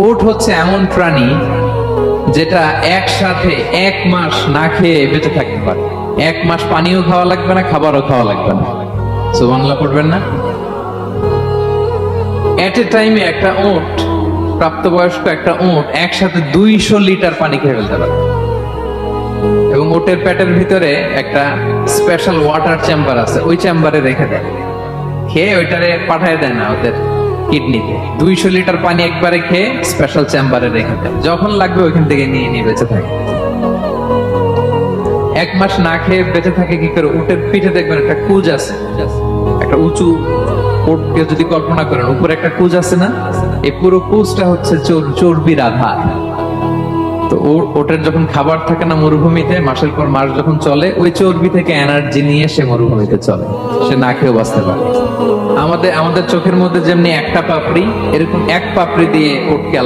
উট হচ্ছে এমন প্রাণী যেটা একসাথে 1 মাস না খেয়ে বেঁচে থাকতে পারে। 1 মাস পানিও খাওয়া লাগবে না, খাবারও খাওয়া লাগবে না। সুবহানাল্লাহ পড়বেন না? এট এ টাইমে একটা উট, প্রাপ্তবয়স্ক একটা উট একসাথে 200 লিটার পানি খেয়ে ফেলতে পারে। এবং উটের পেটের ভিতরে একটা স্পেশাল ওয়াটার চেম্বার আছে, ওই চেম্বারে রেখে দেয়, খেয়ে ওইটারে পাঠায় দেয় না ওদের কিডনিতে। 200 লিটার পানি একবারে খেয়ে স্পেশাল চেম্বারে রেখে দেয়, যখন লাগবে ওইখান থেকে নিয়ে নিয়ে বেঁচে থাকে। 1 মাস না খেয়ে বেঁচে থাকে কি করে? উটের পিঠে দেখবেন একটা কুজ আছে, একটা উঁচু উটকে যদি কল্পনা করেন, উপরে একটা কুজ আছে না, এই পুরো কুজটা হচ্ছে চর্বির আধার। তো ওটের যখন খাবার থাকে না মরুভূমিতে, মাসের পর মাস যখন চলে, ওই চর্বি থেকে এনার্জি নিয়ে সে মরুভূমিতে চলে, সে না খেয়েও বাঁচতে পারে। আমাদের চোখের মধ্যে যেমনি একটা পাপড়ি, এরকম এক পাপড়ি দিয়ে উটকে